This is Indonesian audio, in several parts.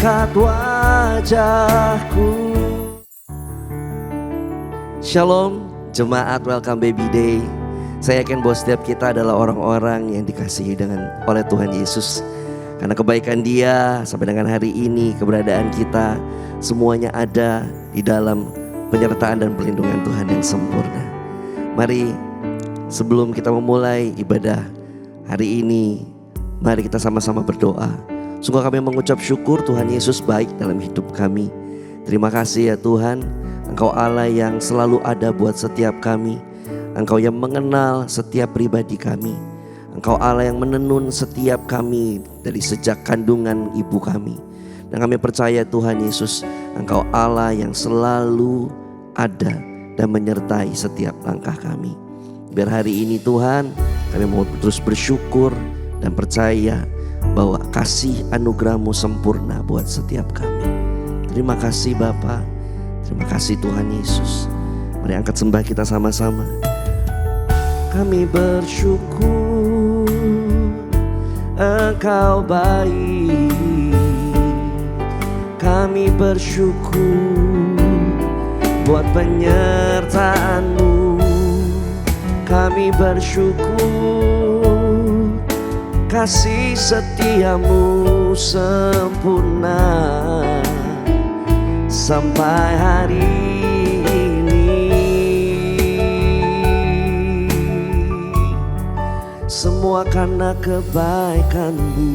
mengangkat wajahku. Shalom jemaat, welcome baby day. Saya yakin bahwa setiap kita adalah orang-orang yang dikasihi oleh Tuhan Yesus. Karena kebaikan Dia sampai dengan hari ini, keberadaan kita semuanya ada di dalam penyertaan dan perlindungan Tuhan yang sempurna. Mari sebelum kita memulai ibadah hari ini, mari kita sama-sama berdoa. Sungguh kami mengucap syukur Tuhan Yesus baik dalam hidup kami. Terima kasih ya Tuhan, Engkau Allah yang selalu ada buat setiap kami. Engkau yang mengenal setiap pribadi kami. Engkau Allah yang menenun setiap kami dari sejak kandungan ibu kami. Dan kami percaya Tuhan Yesus, Engkau Allah yang selalu ada dan menyertai setiap langkah kami. Biar hari ini Tuhan, kami mau terus bersyukur dan percaya bahwa kasih anugerah-Mu sempurna buat setiap kami. Terima kasih Bapa. Terima kasih Tuhan Yesus. Mari angkat sembah kita sama-sama. Kami bersyukur Engkau baik. Kami bersyukur buat penyertaan-Mu. Kami bersyukur kasih setia-Mu sempurna sampai hari ini. Semua karena kebaikan-Mu.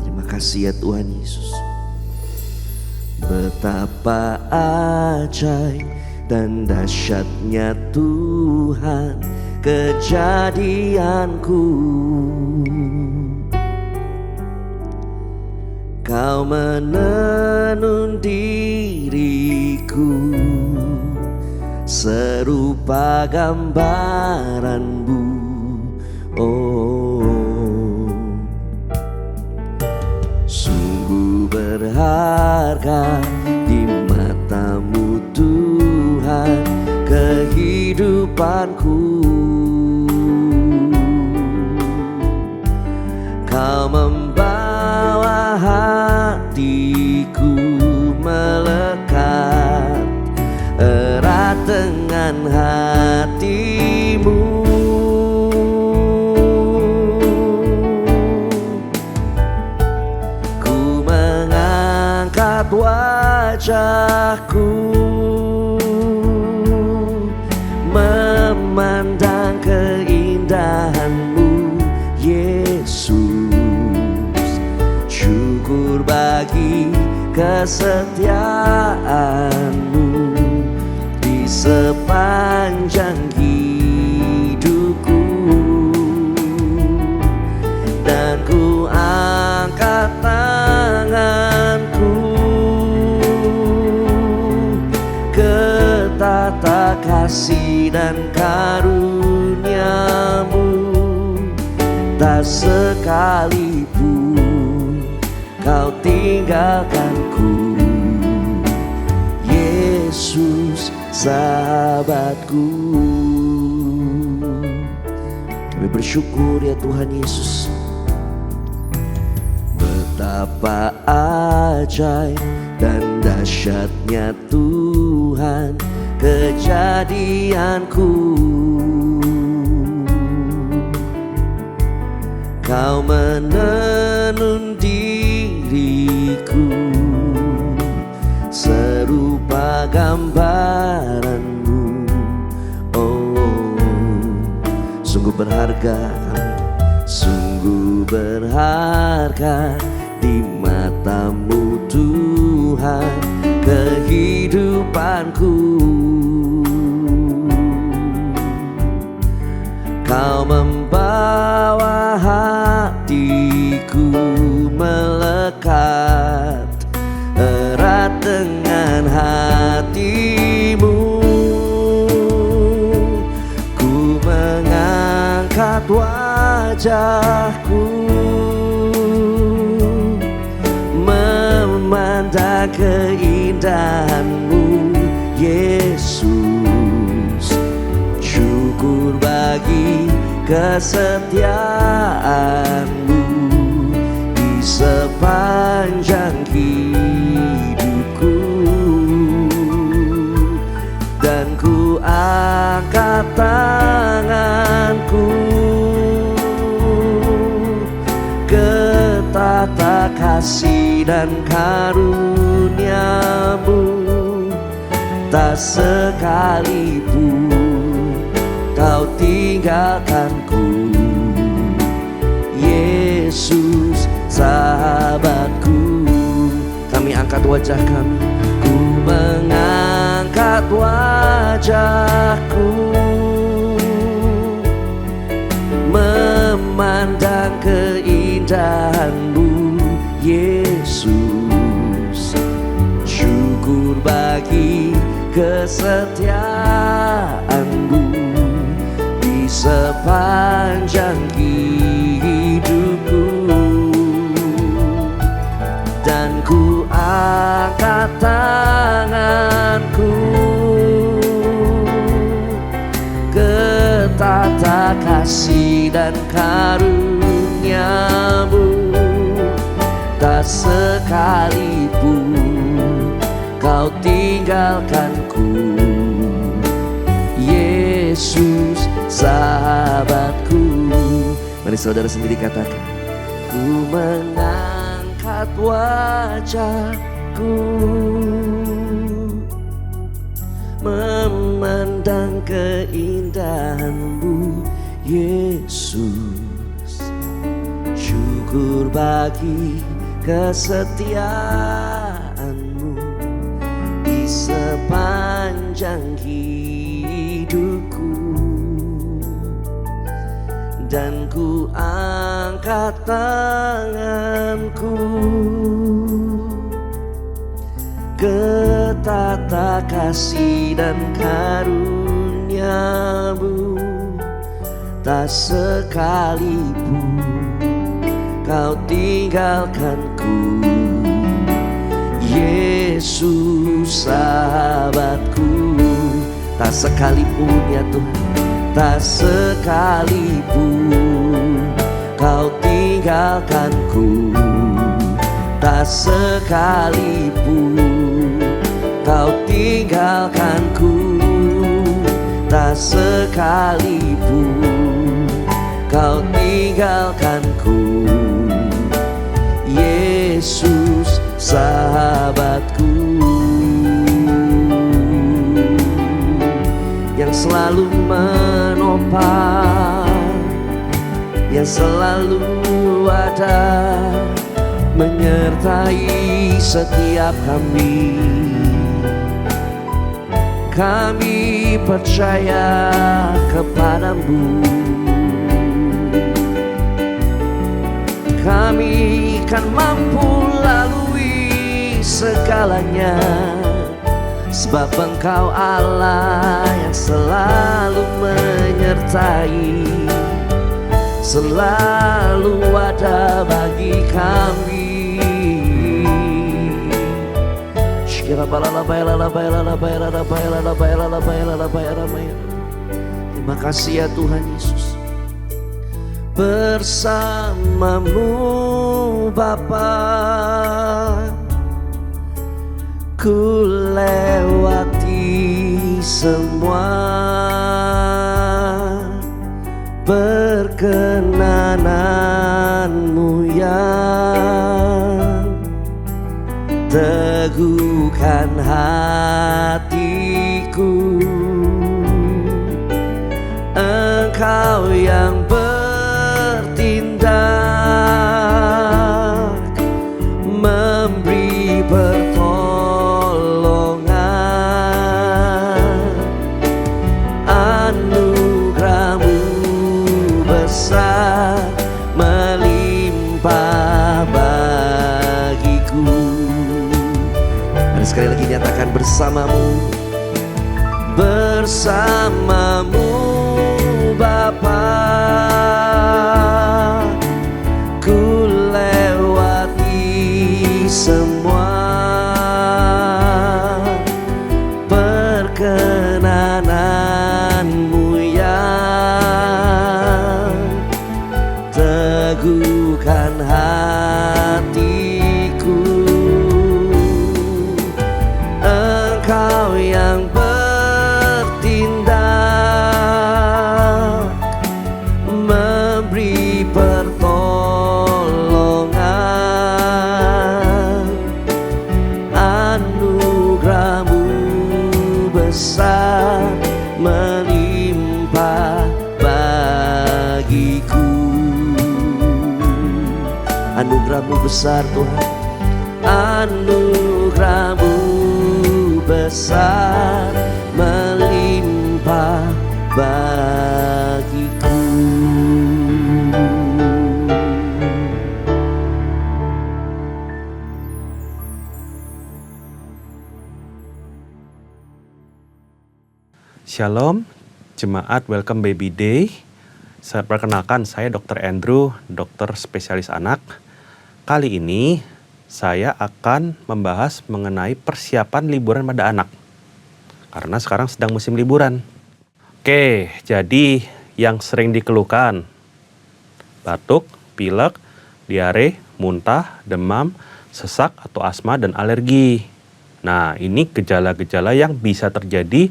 Terima kasih ya Tuhan Yesus. Betapa ajaib dan dahsyatnya Tuhan kejadianku. Kau menenun diriku serupa gambaran-Mu. Oh, sungguh berharga di mata-Mu Tuhan kehidupanku. Kau membawa hatiku melekat erat dengan hati-Mu. Ku mengangkat wajahku memandang keindahan-Mu Yesus. Syukur bagi kesetiaan-Mu di sepanjang hidupku. Dan ku angkat tanganku ke tata kasih dan karunia-Mu. Tak sekalipun Kau tinggalkanku, Yesus sahabatku. Kami bersyukur ya Tuhan Yesus. Betapa ajaib dan dahsyatnya Tuhan kejadianku. Kau menenun diriku serupa gambaran-Mu. Oh, sungguh berharga kami, sungguh berharga di mata-Mu Tuhan kehidupanku. Kau membawa hatiku melekat erat dengan hati-Mu. Ku mengangkat wajahku memandang keindahan-Mu Yesus. Syukur bagi kesetiaan-Mu di kasih dan karunia-Mu, tak sekalipun Kau tinggalkanku. Yesus sahabatku. Kami angkat wajah kami, ku mengangkat wajahku, memandang keindahan-Mu, Yesus. Syukur bagi kesetiaan-Mu di sepanjang hidupku. Dan ku angkat tanganku ke tata kasih dan karunia-Mu, tak sekalipun Kau tinggalkanku. Yesus sahabatku. Mari saudara sendiri katakan, ku mengangkat wajahku, memandang keindahan-Mu, Yesus. Syukur bagi kesetiaan-Mu di sepanjang hidupku. Dan ku angkat tanganku ke tata kasih dan karunia-Mu, tak sekalipun Kau tinggalkanku. Yesus sahabatku. Tak sekalipun ya Tuhan, tak sekalipun Kau tinggalkanku. Tak sekalipun Kau tinggalkanku. Tak sekalipun Kau tinggalkanku. Yesus sahabatku, yang selalu menopang, yang selalu ada, menyertai setiap kami. Kami percaya kepada-Mu. Kami kan mampu lalui segalanya, sebab Engkau Allah yang selalu menyertai, selalu ada bagi kami. Terima kasih ya Tuhan Yesus. Bersama-Mu Bapa, ku lewati semua perkenanan-Mu yang teguhkan hatiku. Engkau yang bertindak, memberi pertolongan. Anugerah-Mu besar, melimpah bagiku. Dan sekali lagi nyatakan, bersama-Mu, bersama-Mu Bapa, ku lewati semua perkenanan-Mu yang teguhkan hatiku. Engkau yang bertindak, memberi pertolongan. Anugerah-Mu besar Tuhan, anugerah-Mu besar melimpah bagiku. Shalom, Jemaat Welcome Baby Day. Saya perkenalkan, saya Dr. Andrew, dokter spesialis anak. Kali ini saya akan membahas mengenai persiapan liburan pada anak. Karena sekarang sedang musim liburan. Oke, jadi yang sering dikeluhkan, batuk, pilek, diare, muntah, demam, sesak atau asma dan alergi. Nah, ini gejala-gejala yang bisa terjadi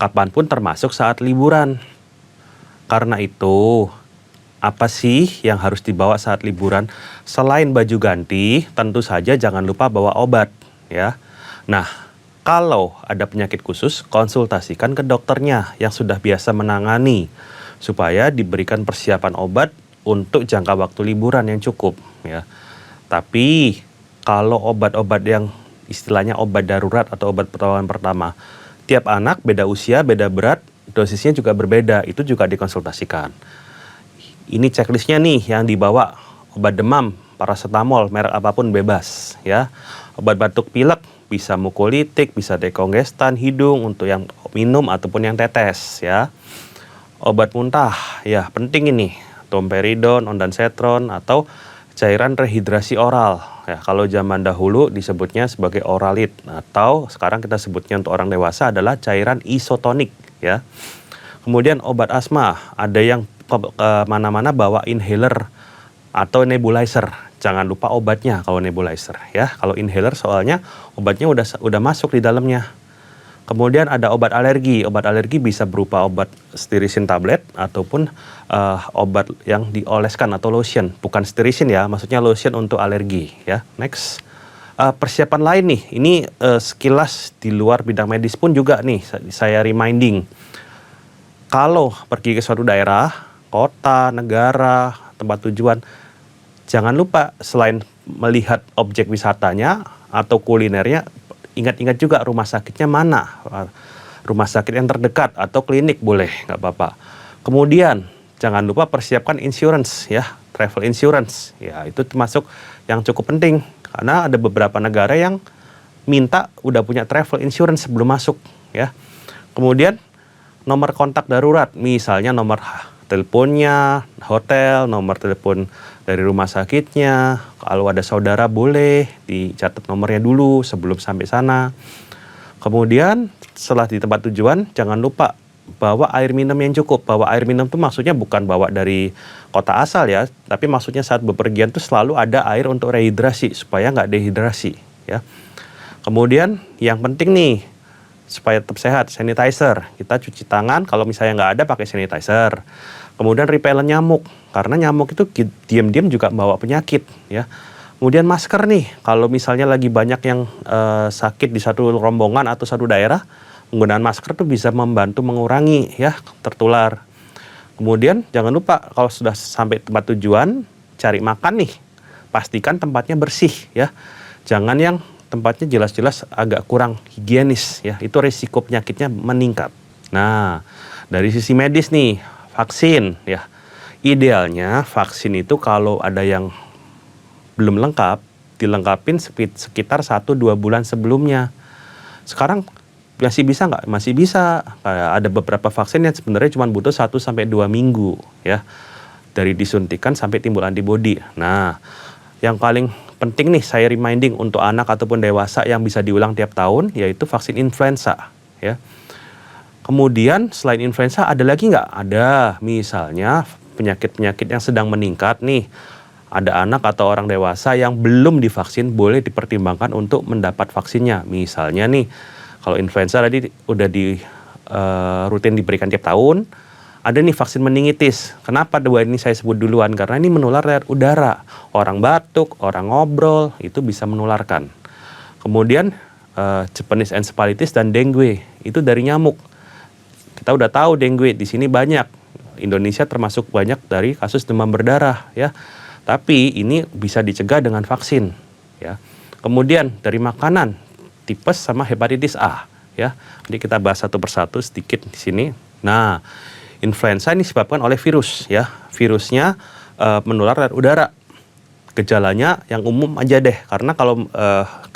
kapanpun termasuk saat liburan. Karena itu, apa sih yang harus dibawa saat liburan? Selain baju ganti, tentu saja jangan lupa bawa obat, ya. Nah, kalau ada penyakit khusus, konsultasikan ke dokternya yang sudah biasa menangani supaya diberikan persiapan obat untuk jangka waktu liburan yang cukup, ya. Tapi kalau obat-obat yang istilahnya obat darurat atau obat pertolongan pertama, tiap anak beda usia, beda berat, dosisnya juga berbeda, itu juga dikonsultasikan. Ini checklistnya nih yang dibawa. Obat demam, paracetamol, merek apapun bebas, ya. Obat batuk pilek, bisa mukolytik, bisa dekongestan hidung untuk yang minum ataupun yang tetes, ya. Obat muntah, ya penting ini, domperidon, ondansetron, atau cairan rehidrasi oral. Ya, kalau zaman dahulu disebutnya sebagai oralit, atau sekarang kita sebutnya untuk orang dewasa adalah cairan isotonik, ya. Kemudian obat asma, ada yang mana-mana bawa inhaler atau nebulizer. Jangan lupa obatnya kalau nebulizer, ya. Kalau inhaler soalnya obatnya udah masuk di dalamnya. Kemudian ada obat alergi. Obat alergi bisa berupa obat stirisin tablet ataupun obat yang dioleskan atau lotion. Bukan stirisin ya, maksudnya lotion untuk alergi, ya. Next. Persiapan lain nih, ini sekilas di luar bidang medis pun juga nih saya reminding. Kalau pergi ke suatu daerah, kota, negara, tempat tujuan, jangan lupa selain melihat objek wisatanya atau kulinernya, ingat-ingat juga rumah sakitnya mana. Rumah sakit yang terdekat atau klinik boleh, nggak apa-apa. Kemudian jangan lupa persiapkan insurance, ya, travel insurance. Ya, itu termasuk yang cukup penting. Karena ada beberapa negara yang minta udah punya travel insurance sebelum masuk, ya. Kemudian nomor kontak darurat, misalnya nomor teleponnya, hotel, nomor telepon dari rumah sakitnya. Kalau ada saudara boleh dicatat nomornya dulu sebelum sampai sana. Kemudian setelah di tempat tujuan, jangan lupa bawa air minum yang cukup. Bawa air minum itu maksudnya bukan bawa dari kota asal ya, tapi maksudnya saat bepergian tuh selalu ada air untuk rehidrasi supaya nggak dehidrasi, ya. Kemudian yang penting nih supaya tetap sehat, sanitizer. Kita cuci tangan, kalau misalnya nggak ada pakai sanitizer. Kemudian repellent nyamuk, karena nyamuk itu diam-diam juga bawa penyakit, ya. Kemudian masker nih, kalau misalnya lagi banyak yang sakit di satu rombongan atau satu daerah, penggunaan masker tuh bisa membantu mengurangi, ya, tertular. Kemudian jangan lupa kalau sudah sampai tempat tujuan, cari makan nih, pastikan tempatnya bersih, ya. Jangan yang tempatnya jelas-jelas agak kurang higienis, ya, itu risiko penyakitnya meningkat. Nah, dari sisi medis nih, vaksin, ya, idealnya vaksin itu kalau ada yang belum lengkap, dilengkapin sekitar 1-2 bulan sebelumnya. Sekarang masih bisa nggak? Masih bisa. Ada beberapa vaksin yang sebenarnya cuma butuh 1-2 minggu, ya, dari disuntikan sampai timbul antibodi. Nah, yang paling penting nih saya reminding untuk anak ataupun dewasa yang bisa diulang tiap tahun, yaitu vaksin influenza, ya. Kemudian selain influenza ada lagi nggak? Ada, misalnya penyakit-penyakit yang sedang meningkat nih. Ada anak atau orang dewasa yang belum divaksin, boleh dipertimbangkan untuk mendapat vaksinnya. Misalnya nih, kalau influenza tadi udah rutin diberikan tiap tahun, ada nih vaksin meningitis. Kenapa dua ini saya sebut duluan? Karena ini menular lewat udara. Orang batuk, orang ngobrol, itu bisa menularkan. Kemudian Japanese encephalitis dan dengue, itu dari nyamuk. Kita udah tahu dengue di sini banyak. Indonesia termasuk banyak dari kasus demam berdarah, ya. Tapi ini bisa dicegah dengan vaksin, ya. Kemudian dari makanan, tipes sama hepatitis A, ya. Jadi kita bahas satu persatu sedikit di sini. Nah, influenza ini disebabkan oleh virus, ya. Virusnya menular dari udara. Gejalanya yang umum aja deh, karena kalau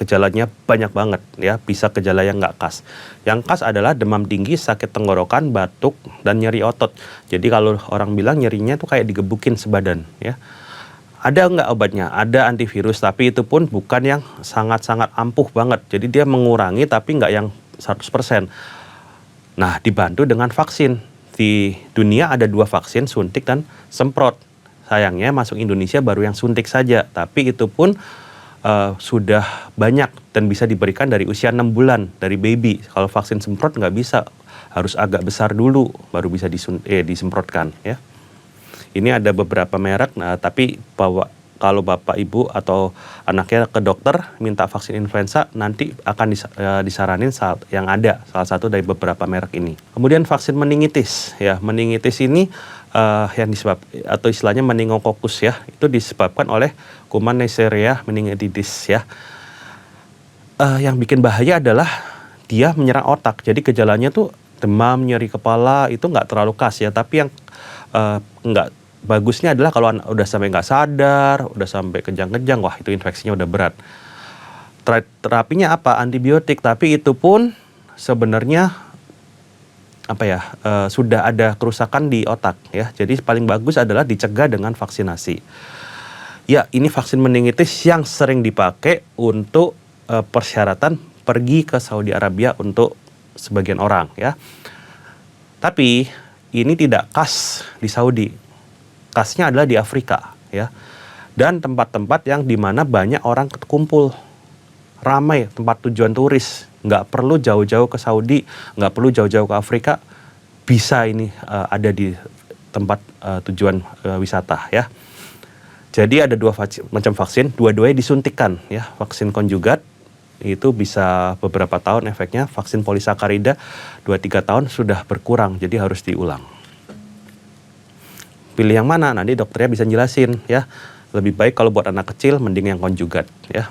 gejalanya banyak banget, ya, bisa gejala yang nggak khas. Yang khas adalah demam tinggi, sakit tenggorokan, batuk, dan nyeri otot. Jadi kalau orang bilang nyerinya tuh kayak digebukin sebadan, ya. Ada nggak obatnya? Ada antivirus, tapi itu pun bukan yang sangat-sangat ampuh banget. Jadi dia mengurangi tapi nggak yang 100%. Nah, dibantu dengan vaksin. Di dunia ada 2 vaksin, suntik dan semprot. Sayangnya masuk Indonesia baru yang suntik saja, tapi itu pun sudah banyak dan bisa diberikan dari usia 6 bulan, dari baby. Kalau vaksin semprot nggak bisa, harus agak besar dulu baru bisa disemprotkan, ya. Ini ada beberapa merek, tapi kalau Bapak Ibu atau anaknya ke dokter minta vaksin influenza, nanti akan disaranin yang ada salah satu dari beberapa merek ini. Kemudian vaksin meningitis, ya. Meningitis ini yang atau istilahnya meningokokus, ya, itu disebabkan oleh kuman Neisseria meningitidis, ya. Yang bikin bahaya adalah dia menyerang otak. Jadi gejalanya tuh demam, nyeri kepala, itu nggak terlalu khas, ya. Tapi yang nggak bagusnya adalah kalau udah sampai nggak sadar, udah sampai kejang-kejang, wah itu infeksinya udah berat. Terapinya apa? Antibiotik, tapi itu pun sebenarnya sudah ada kerusakan di otak, ya. Jadi paling bagus adalah dicegah dengan vaksinasi. Ya, ini vaksin meningitis yang sering dipakai untuk persyaratan pergi ke Saudi Arabia untuk sebagian orang, ya. Tapi ini tidak khas di Saudi. Khasnya adalah di Afrika, ya. Dan tempat-tempat yang dimana banyak orang kumpul. Ramai tempat tujuan turis. Nggak perlu jauh-jauh ke Saudi, nggak perlu jauh-jauh ke Afrika. Bisa ini ada di tempat tujuan wisata, ya. Jadi ada 2 macam vaksin, dua-duanya disuntikan, ya. Vaksin konjugat itu bisa beberapa tahun efeknya. Vaksin polisakarida 2-3 tahun sudah berkurang, jadi harus diulang. Pilih yang mana? Nanti dokternya bisa jelasin, ya. Lebih baik kalau buat anak kecil mending yang konjugat, ya.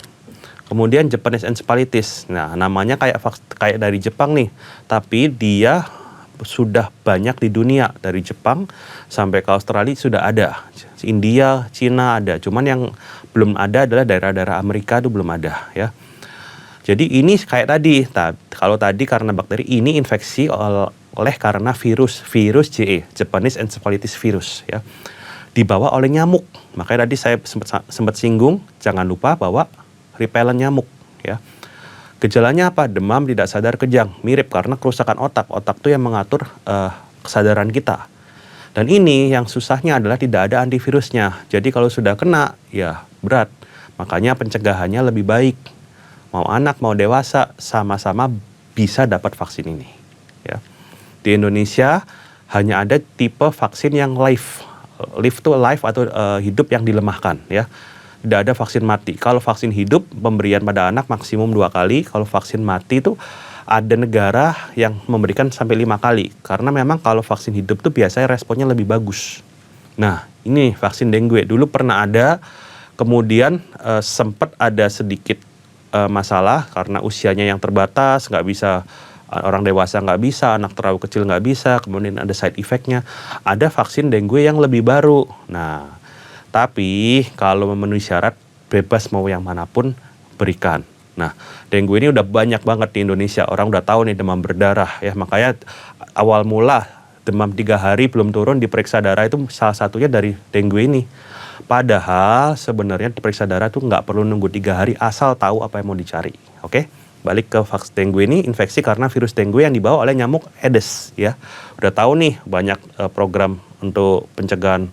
Kemudian Japanese encephalitis. Nah, namanya kayak dari Jepang nih, tapi dia sudah banyak di dunia. Dari Jepang sampai ke Australia sudah ada. India, Cina ada. Cuman yang belum ada adalah daerah-daerah Amerika itu belum ada, ya. Jadi ini kayak tadi. Kalau tadi karena bakteri, ini infeksi oleh karena virus JE, Japanese encephalitis virus, ya. Dibawa oleh nyamuk. Makanya tadi saya sempat singgung, jangan lupa bawa repellent nyamuk, ya. Gejalanya apa? Demam, tidak sadar, kejang. Mirip karena kerusakan otak. Otak itu yang mengatur kesadaran kita. Dan ini yang susahnya adalah tidak ada antivirusnya. Jadi kalau sudah kena, ya berat. Makanya pencegahannya lebih baik. Mau anak, mau dewasa, sama-sama bisa dapat vaksin ini, ya. Di Indonesia hanya ada tipe vaksin yang live. Live itu live atau hidup yang dilemahkan, ya. Tidak ada vaksin mati. Kalau vaksin hidup, pemberian pada anak maksimum 2 kali. Kalau vaksin mati itu ada negara yang memberikan sampai 5 kali. Karena memang kalau vaksin hidup tuh biasanya responnya lebih bagus. Nah, ini vaksin dengue. Dulu pernah ada, kemudian sempat ada sedikit masalah karena usianya yang terbatas, nggak bisa, orang dewasa nggak bisa, anak terlalu kecil nggak bisa, kemudian ada side effect-nya. Ada vaksin dengue yang lebih baru. Nah, tapi kalau memenuhi syarat, bebas mau yang manapun berikan. Nah, dengue ini udah banyak banget di Indonesia. Orang udah tahu nih demam berdarah, ya. Makanya awal mula demam 3 hari belum turun, diperiksa darah itu salah satunya dari dengue ini. Padahal sebenarnya diperiksa darah tuh nggak perlu nunggu 3 hari, asal tahu apa yang mau dicari. Oke? Balik ke vaksin dengue ini, infeksi karena virus dengue yang dibawa oleh nyamuk Aedes, ya. Udah tahu nih banyak program untuk pencegahan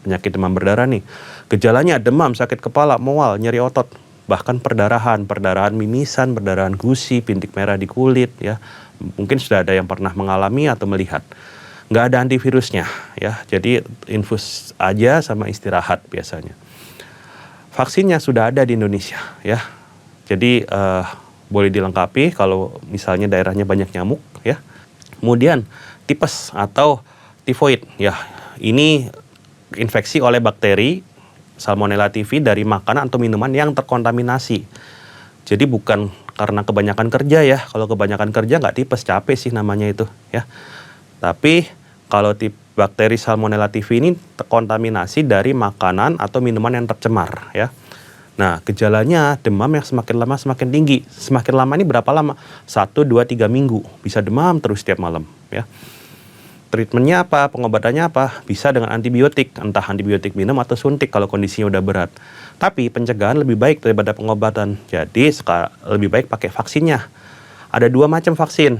penyakit demam berdarah nih. Gejalanya demam, sakit kepala, mual, nyeri otot, bahkan perdarahan mimisan, perdarahan gusi, bintik merah di kulit, ya. Mungkin sudah ada yang pernah mengalami atau melihat. Nggak ada antivirusnya, ya. Jadi infus aja sama istirahat biasanya. Vaksinnya sudah ada di Indonesia, ya. Jadi boleh dilengkapi kalau misalnya daerahnya banyak nyamuk, ya. Kemudian tipes atau tifoid, ya. Ini infeksi oleh bakteri Salmonella typhi dari makanan atau minuman yang terkontaminasi. Jadi bukan karena kebanyakan kerja ya. Kalau kebanyakan kerja nggak tipes, capek sih namanya itu ya. Tapi kalau bakteri Salmonella typhi ini terkontaminasi dari makanan atau minuman yang tercemar ya. Nah, gejalanya demam yang semakin lama semakin tinggi. Semakin lama ini berapa lama? 1, 2, 3 minggu. Bisa demam terus setiap malam ya. Treatmentnya apa? Pengobatannya apa? Bisa dengan antibiotik, entah antibiotik minum atau suntik kalau kondisinya udah berat. Tapi pencegahan lebih baik daripada pengobatan. Jadi lebih baik pakai vaksinnya. Ada 2 macam vaksin,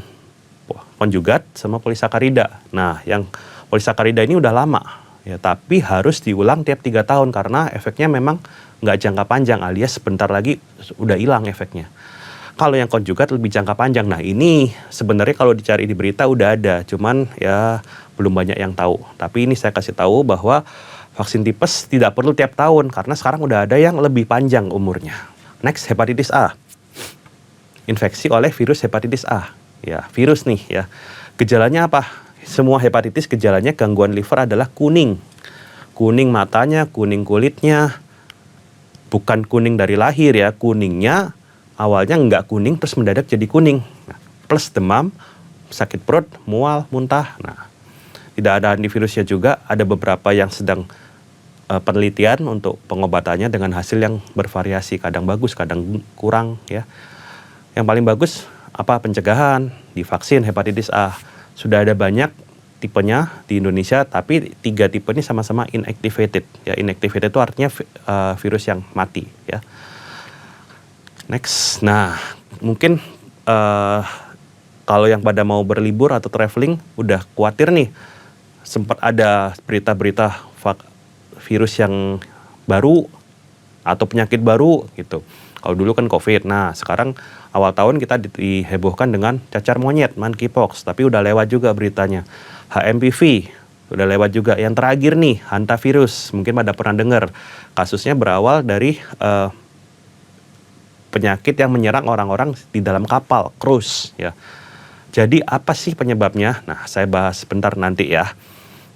konjugat sama polisakarida. Nah, yang polisakarida ini udah lama, ya, tapi harus diulang tiap 3 tahun karena efeknya memang nggak jangka panjang, alias sebentar lagi udah hilang efeknya. Kalau yang konjugat lebih jangka panjang. Nah, ini sebenarnya kalau dicari di berita udah ada, cuman ya belum banyak yang tahu. Tapi ini saya kasih tahu bahwa vaksin tipes tidak perlu tiap tahun karena sekarang udah ada yang lebih panjang umurnya. Next, hepatitis A. Infeksi oleh virus hepatitis A. Ya, virus nih ya. Gejalanya apa? Semua hepatitis gejalanya gangguan liver adalah kuning. Kuning matanya, kuning kulitnya. Bukan kuning dari lahir ya, kuningnya awalnya nggak kuning terus mendadak jadi kuning. Nah, plus demam, sakit perut, mual, muntah. Nah, tidak ada antivirusnya juga. Ada beberapa yang sedang penelitian untuk pengobatannya dengan hasil yang bervariasi. Kadang bagus, kadang kurang ya. Yang paling bagus apa? Pencegahan, divaksin hepatitis A. Sudah ada banyak tipenya di Indonesia, tapi 3 tipe ini sama-sama inactivated. Ya, inactivated itu artinya virus yang mati ya. Next, nah mungkin kalau yang pada mau berlibur atau traveling udah khawatir nih, sempat ada berita-berita virus yang baru atau penyakit baru gitu. Kalau dulu kan COVID, nah sekarang awal tahun kita dihebohkan dengan cacar monyet, monkeypox, tapi udah lewat juga beritanya. HMPV, udah lewat juga. Yang terakhir nih, hantavirus, mungkin pada pernah dengar. Kasusnya berawal dari penyakit yang menyerang orang-orang di dalam kapal, cruise ya. Jadi apa sih penyebabnya? Nah, saya bahas sebentar nanti ya.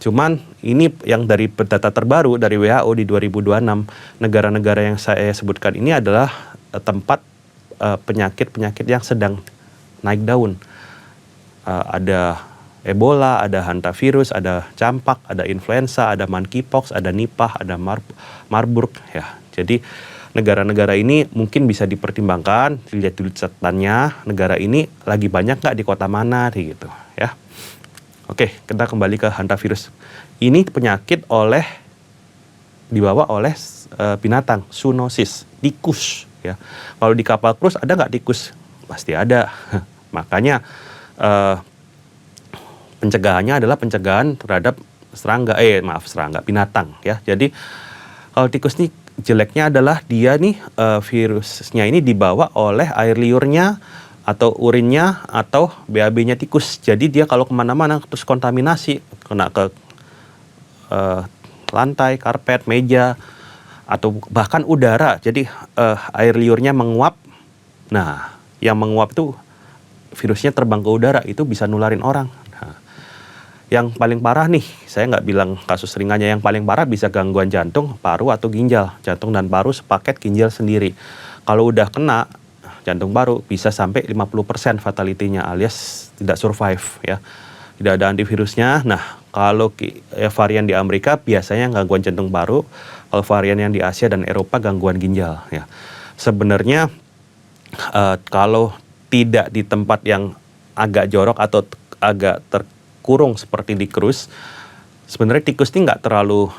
Cuman ini yang dari data terbaru dari WHO di 2026, negara-negara yang saya sebutkan ini adalah tempat penyakit-penyakit yang sedang naik daun. Ada Ebola, ada hantavirus, ada campak, ada influenza, ada monkeypox, ada Nipah, ada Marburg ya. Jadi negara-negara ini mungkin bisa dipertimbangkan, dilihat dulu catatannya, negara ini lagi banyak nggak di kota mana gitu ya. Oke, kita kembali ke hantavirus. Ini penyakit dibawa oleh binatang, zoonosis, tikus ya. Kalau di kapal cruise ada nggak tikus? Pasti ada. Makanya pencegahannya adalah pencegahan terhadap binatang ya. Jadi kalau tikus nih jeleknya adalah dia nih virusnya ini dibawa oleh air liurnya atau urinnya atau BAB-nya tikus. Jadi dia kalau kemana-mana terus kontaminasi, kena ke lantai, karpet, meja, atau bahkan udara. Jadi air liurnya menguap. Nah, yang menguap itu virusnya terbang ke udara, itu bisa nularin orang. Nah, yang paling parah nih, saya nggak bilang kasus ringannya, yang paling parah bisa gangguan jantung, paru, atau ginjal. Jantung dan paru sepaket, ginjal sendiri. Kalau udah kena jantung paru, bisa sampai 50% fatality-nya, alias tidak survive ya. Tidak ada antivirusnya. Nah, kalau varian di Amerika biasanya gangguan jantung paru, kalau varian yang di Asia dan Eropa gangguan ginjal ya. Sebenarnya kalau tidak di tempat yang agak jorok atau agak terkurung seperti di cruise, sebenarnya tikus ini nggak terlalu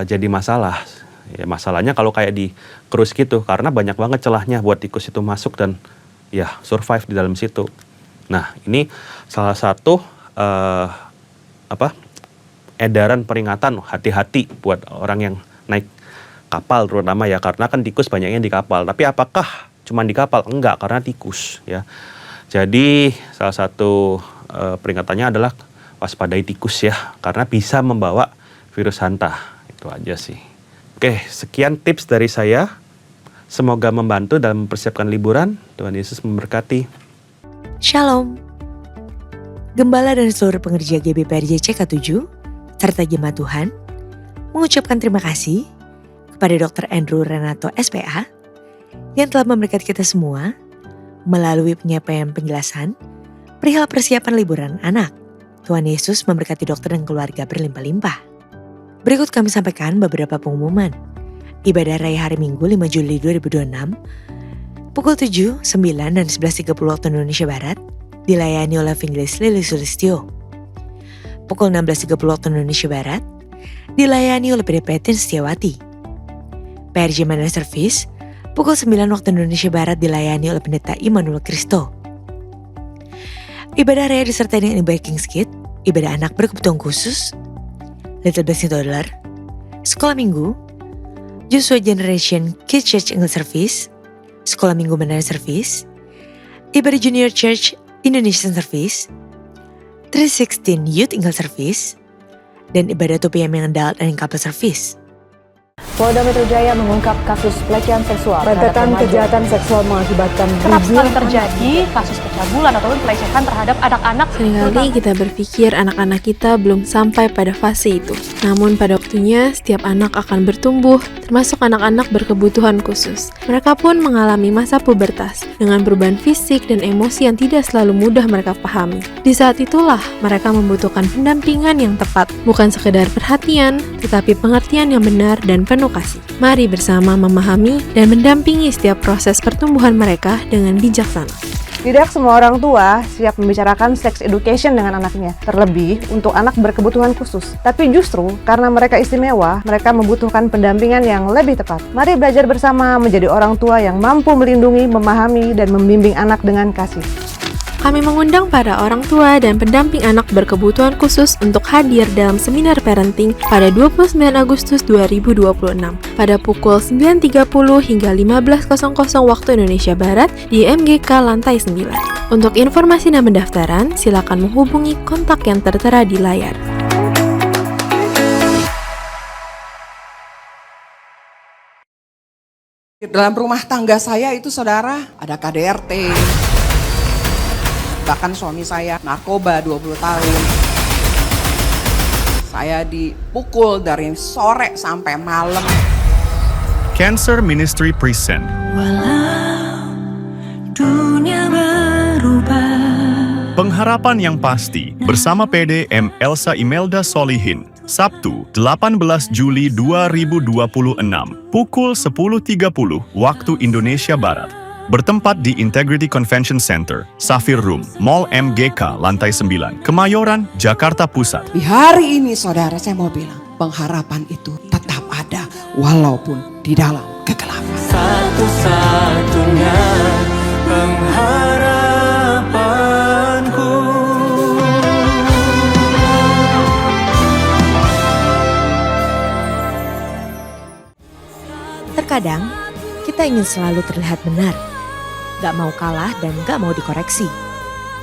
jadi masalah. Ya, masalahnya kalau kayak di cruise gitu, karena banyak banget celahnya buat tikus itu masuk dan ya survive di dalam situ. Nah, ini salah satu edaran peringatan, hati-hati buat orang yang naik kapal terutama ya, karena kan tikus banyaknya di kapal. Tapi apakah cuma di kapal? Enggak, karena tikus ya. Jadi salah satu peringatannya adalah waspadai tikus ya, karena bisa membawa virus hanta. Itu aja sih. Oke, sekian tips dari saya. Semoga membantu dalam mempersiapkan liburan. Tuhan Yesus memberkati. Shalom. Gembala dan seluruh pengerja GBPRJ CK7 serta jemaat Tuhan mengucapkan terima kasih kepada Dr. Andrew Renato SPA yang telah memberkati kita semua melalui penyampaian penjelasan perihal persiapan liburan anak. Tuhan Yesus memberkati dokter dan keluarga berlimpah-limpah. Berikut kami sampaikan beberapa pengumuman. Ibadah Raya hari Minggu 5 Juli 2026 pukul 7, 9, dan 11.30 waktu Indonesia Barat dilayani oleh Evangelis Lili Sulistyo. Pukul 16.30 waktu Indonesia Barat dilayani oleh PDP Tin Setiawati. PRJ Manila Service pukul 9 waktu Indonesia Barat dilayani oleh Pendeta Immanuel Kristo. Ibadah Raya disertai dengan ibadah King's Kid, ibadah anak berkebutuhan khusus, Little Blessing Toddler, Sekolah Minggu, Joshua Generation Kids Church English Service, Sekolah Minggu Menara Service, ibadah Junior Church Indonesian Service, 316 Youth English Service, dan ibadah 2 PM yang Adult and Couple Service. Polda Metro Jaya mengungkap kasus pelecehan seksual. Rentetan kejahatan seksual mengakibatkan kerap sekali terjadi kasus pencabulan ataupun pelecehan terhadap anak-anak. Seringkali kita berpikir anak-anak kita belum sampai pada fase itu. Namun pada waktunya setiap anak akan bertumbuh, termasuk anak-anak berkebutuhan khusus. Mereka pun mengalami masa pubertas dengan perubahan fisik dan emosi yang tidak selalu mudah mereka pahami. Di saat itulah mereka membutuhkan pendampingan yang tepat, bukan sekedar perhatian, tetapi pengertian yang benar dan penuh kasih. Mari bersama memahami dan mendampingi setiap proses pertumbuhan mereka dengan bijaksana. Tidak semua orang tua siap membicarakan sex education dengan anaknya, terlebih untuk anak berkebutuhan khusus. Tapi justru karena mereka istimewa, mereka membutuhkan pendampingan yang lebih tepat. Mari belajar bersama menjadi orang tua yang mampu melindungi, memahami, dan membimbing anak dengan kasih. Kami mengundang para orang tua dan pendamping anak berkebutuhan khusus untuk hadir dalam seminar parenting pada 29 Agustus 2026 pada pukul 9.30 hingga 15.00 waktu Indonesia Barat di MGK lantai 9. Untuk informasi dan pendaftaran, silakan menghubungi kontak yang tertera di layar. Dalam rumah tangga saya itu saudara ada KDRT. Bahkan suami saya narkoba 20 tahun. Saya dipukul dari sore sampai malam. Cancer Ministry present Walau dunia berubah. Pengharapan yang pasti bersama PD M. Elsa Imelda Solihin. Sabtu 18 Juli 2026 pukul 10.30 waktu Indonesia Barat. Bertempat di Integrity Convention Center, Safir Room, Mall MGK, lantai 9, Kemayoran, Jakarta Pusat. Di hari ini saudara saya mau bilang, pengharapan itu tetap ada walaupun di dalam kegelapan. Satu-satunya pengharapanku. Terkadang, kita ingin selalu terlihat benar. Gak mau kalah dan gak mau dikoreksi.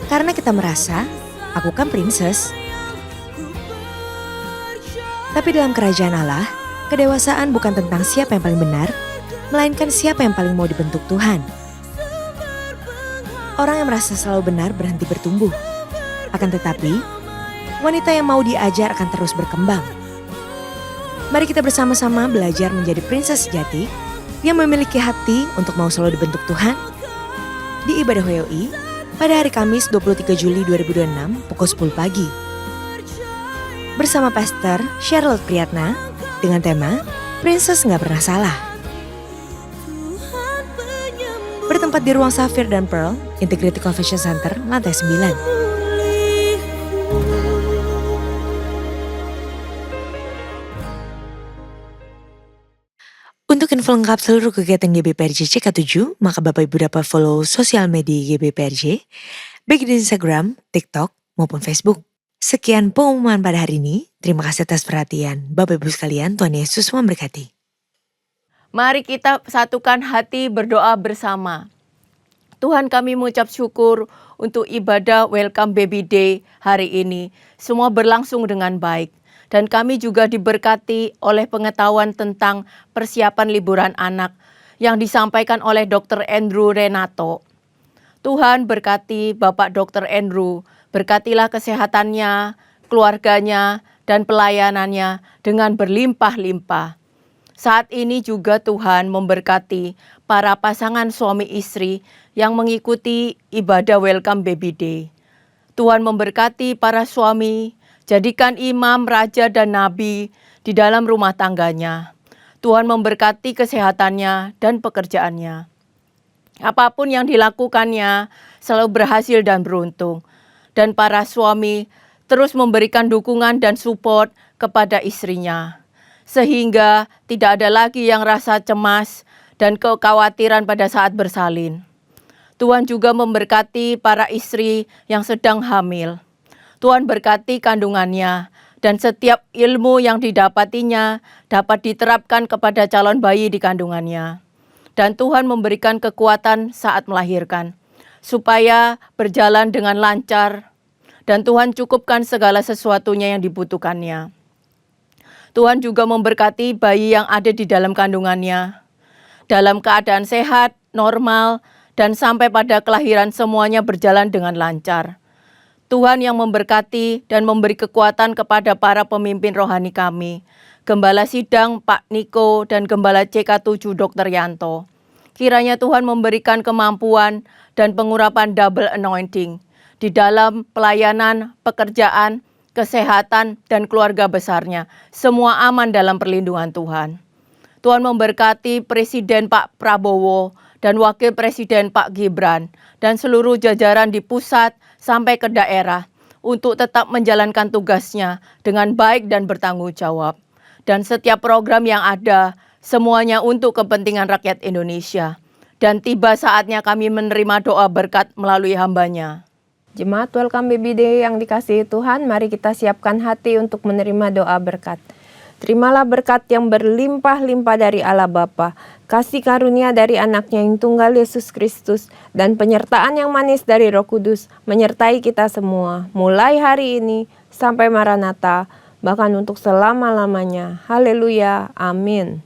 Karena kita merasa, aku kan princess. Tapi dalam kerajaan Allah, kedewasaan bukan tentang siapa yang paling benar, melainkan siapa yang paling mau dibentuk Tuhan. Orang yang merasa selalu benar berhenti bertumbuh. Akan tetapi, wanita yang mau diajar akan terus berkembang. Mari kita bersama-sama belajar menjadi princess sejati yang memiliki hati untuk mau selalu dibentuk Tuhan. Di ibadah WOI pada hari Kamis 23 Juli 2026 pukul 10 pagi. Bersama Pastor Cheryl Priyatna dengan tema Princess Nggak Pernah Salah. Bertempat di ruang Safir dan Pearl, Integrity Convention Center, lantai 9. Untuk info lengkap seluruh kegiatan GBPRJ CK7, maka Bapak Ibu dapat follow sosial media GBPRJ, baik di Instagram, TikTok, maupun Facebook. Sekian pengumuman pada hari ini. Terima kasih atas perhatian. Bapak Ibu sekalian, Tuhan Yesus memberkati. Mari kita satukan hati berdoa bersama. Tuhan, kami mengucap syukur untuk ibadah Welcome Baby Day hari ini. Semua berlangsung dengan baik. Dan kami juga diberkati oleh pengetahuan tentang persiapan liburan anak yang disampaikan oleh Dr. Andrew Renato. Tuhan berkati Bapak Dr. Andrew, berkatilah kesehatannya, keluarganya, dan pelayanannya dengan berlimpah-limpah. Saat ini juga Tuhan memberkati para pasangan suami istri yang mengikuti ibadah Welcome Baby Day. Tuhan memberkati para suami, jadikan imam, raja, dan nabi di dalam rumah tangganya. Tuhan memberkati kesehatannya dan pekerjaannya. Apapun yang dilakukannya selalu berhasil dan beruntung. Dan para suami terus memberikan dukungan dan support kepada istrinya. Sehingga tidak ada lagi yang rasa cemas dan kekhawatiran pada saat bersalin. Tuhan juga memberkati para istri yang sedang hamil. Tuhan berkati kandungannya dan setiap ilmu yang didapatinya dapat diterapkan kepada calon bayi di kandungannya. Dan Tuhan memberikan kekuatan saat melahirkan, supaya berjalan dengan lancar, dan Tuhan cukupkan segala sesuatunya yang dibutuhkannya. Tuhan juga memberkati bayi yang ada di dalam kandungannya, dalam keadaan sehat, normal, dan sampai pada kelahiran semuanya berjalan dengan lancar. Tuhan yang memberkati dan memberi kekuatan kepada para pemimpin rohani kami, Gembala Sidang Pak Niko dan Gembala CK7 Dr. Yanto. Kiranya Tuhan memberikan kemampuan dan pengurapan double anointing di dalam pelayanan, pekerjaan, kesehatan, dan keluarga besarnya. Semua aman dalam perlindungan Tuhan. Tuhan memberkati Presiden Pak Prabowo dan Wakil Presiden Pak Gibran dan seluruh jajaran di pusat sampai ke daerah untuk tetap menjalankan tugasnya dengan baik dan bertanggung jawab. Dan setiap program yang ada, semuanya untuk kepentingan rakyat Indonesia. Dan tiba saatnya kami menerima doa berkat melalui hambanya. Jemaat Welcome Baby Day yang dikasihi Tuhan, mari kita siapkan hati untuk menerima doa berkat. Terimalah berkat yang berlimpah-limpah dari Allah Bapa, kasih karunia dari anaknya yang tunggal Yesus Kristus, dan penyertaan yang manis dari Roh Kudus menyertai kita semua, mulai hari ini sampai Maranatha, bahkan untuk selama-lamanya. Haleluya, amin.